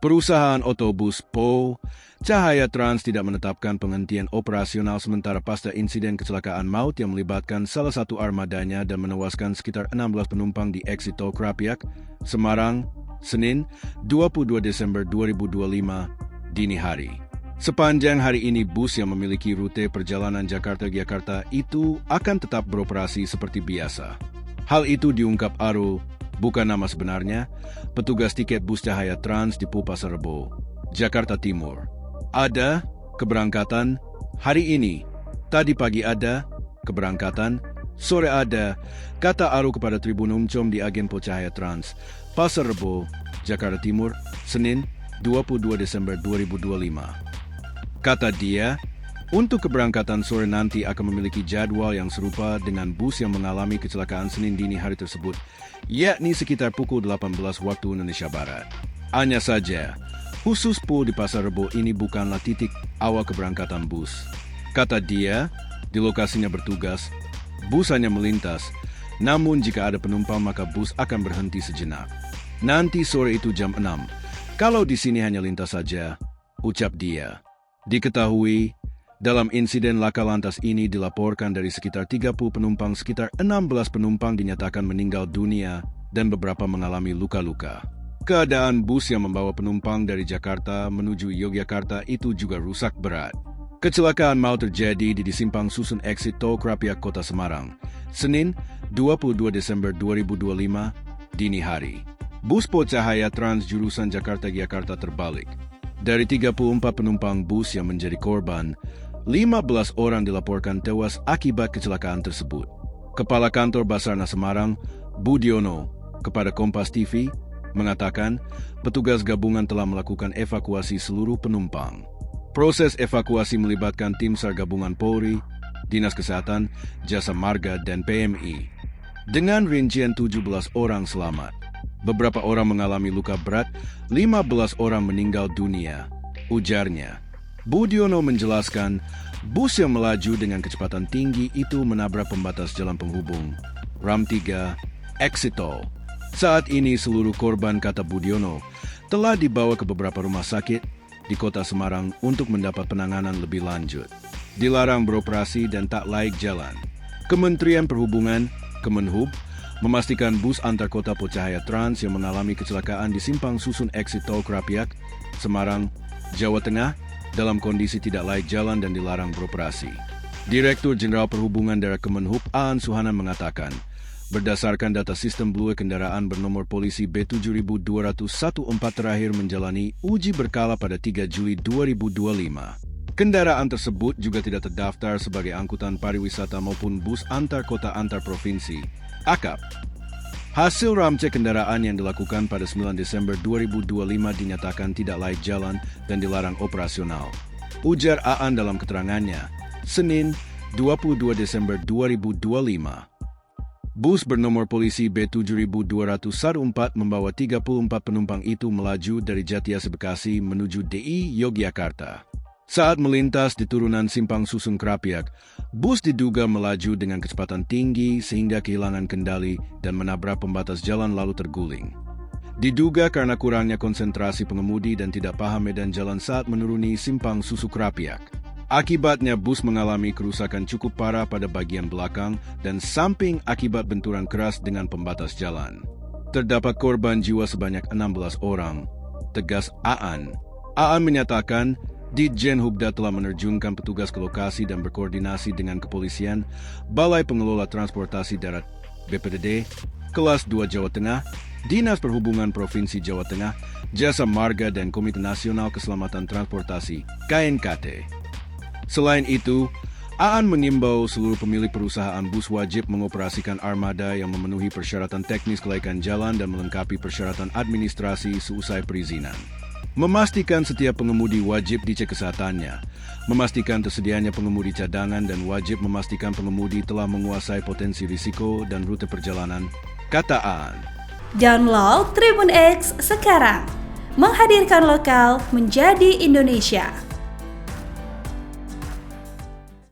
Perusahaan otobus PO Cahaya Trans tidak menetapkan penghentian operasional sementara pasca insiden kecelakaan maut yang melibatkan salah satu armadanya dan menewaskan sekitar 16 penumpang di eksit tol Krapiak, Semarang, Senin, 22 Desember 2025, dini hari. Sepanjang hari ini bus yang memiliki rute perjalanan Jakarta-Jakarta itu akan tetap beroperasi seperti biasa. Hal itu diungkap Arul, bukan nama sebenarnya, petugas tiket bus Cahaya Trans di Pasar Rebo, Jakarta Timur. Ada keberangkatan hari ini, tadi pagi ada keberangkatan, sore ada, kata Arul kepada Tribun Umcom di agen Po Cahaya Trans, Pasar Rebo, Jakarta Timur, Senin, 22 Desember 2025. Kata dia, untuk keberangkatan sore nanti akan memiliki jadwal yang serupa dengan bus yang mengalami kecelakaan Senin dini hari tersebut, yakni sekitar pukul 18 waktu Indonesia Barat. Hanya saja, khusus PO di Pasar Rebo ini bukanlah titik awal keberangkatan bus. Kata dia, di lokasinya bertugas, bus hanya melintas, namun jika ada penumpang maka bus akan berhenti sejenak. Nanti sore itu jam 6, kalau di sini hanya lintas saja, ucap dia. Diketahui, dalam insiden laka lantas ini dilaporkan dari sekitar 30 penumpang, sekitar 16 penumpang dinyatakan meninggal dunia dan beberapa mengalami luka-luka. Keadaan bus yang membawa penumpang dari Jakarta menuju Yogyakarta itu juga rusak berat. Kecelakaan maut terjadi di simpang susun eksit tol Krapiak Kota Semarang, Senin, 22 Desember 2025, dini hari. Bus Po Cahaya Trans jurusan Jakarta-Jakarta terbalik. Dari 34 penumpang bus yang menjadi korban, 15 orang dilaporkan tewas akibat kecelakaan tersebut. Kepala Kantor Basarnas Semarang, Budiono, kepada Kompas TV, mengatakan petugas gabungan telah melakukan evakuasi seluruh penumpang. Proses evakuasi melibatkan tim SAR gabungan Polri, Dinas Kesehatan, Jasa Marga, dan PMI. Dengan rincian 17 orang selamat. Beberapa orang mengalami luka berat, 15 orang meninggal dunia, ujarnya. Budiono menjelaskan, bus yang melaju dengan kecepatan tinggi itu menabrak pembatas jalan penghubung, Ram 3, eksit tol. Saat ini seluruh korban, kata Budiono, telah dibawa ke beberapa rumah sakit di kota Semarang untuk mendapat penanganan lebih lanjut. Dilarang beroperasi dan tak laik jalan. Kementerian Perhubungan, Kemenhub, memastikan bus antar kota Po Cahaya Trans yang mengalami kecelakaan di simpang susun eksit tol Krapiak, Semarang, Jawa Tengah, dalam kondisi tidak laik jalan dan dilarang beroperasi. Direktur Jenderal Perhubungan Darat Kemenhub Aan Suhanan mengatakan, berdasarkan data sistem Blue kendaraan bernomor polisi B7214 terakhir menjalani uji berkala pada 3 Juli 2025. Kendaraan tersebut juga tidak terdaftar sebagai angkutan pariwisata maupun bus antar kota antar provinsi, AKAP. Hasil ramcek kendaraan yang dilakukan pada 9 Desember 2025 dinyatakan tidak laik jalan dan dilarang operasional. Ujar Aan dalam keterangannya, Senin, 22 Desember 2025. Bus bernomor polisi B7214 membawa 34 penumpang itu melaju dari Jatiasi Bekasi menuju DI Yogyakarta. Saat melintas di turunan simpang susun Krapiak, bus diduga melaju dengan kecepatan tinggi sehingga kehilangan kendali dan menabrak pembatas jalan lalu terguling. Diduga karena kurangnya konsentrasi pengemudi dan tidak paham medan jalan saat menuruni simpang susun Krapiak. Akibatnya bus mengalami kerusakan cukup parah pada bagian belakang dan samping akibat benturan keras dengan pembatas jalan. Terdapat korban jiwa sebanyak 16 orang, tegas Aan. Aan menyatakan, Ditjen Hubda telah menerjunkan petugas ke lokasi dan berkoordinasi dengan kepolisian, Balai Pengelola Transportasi Darat BPTD, Kelas 2 Jawa Tengah, Dinas Perhubungan Provinsi Jawa Tengah, Jasa Marga dan Komite Nasional Keselamatan Transportasi (KNKT). Selain itu, Aan mengimbau seluruh pemilik perusahaan bus wajib mengoperasikan armada yang memenuhi persyaratan teknis kelaikan jalan dan melengkapi persyaratan administrasi seusai perizinan. Memastikan setiap pengemudi wajib dicek kesehatannya, memastikan tersedianya pengemudi cadangan dan wajib memastikan pengemudi telah menguasai potensi risiko dan rute perjalanan, kata Aan. Download Tribun X sekarang, menghadirkan lokal menjadi Indonesia.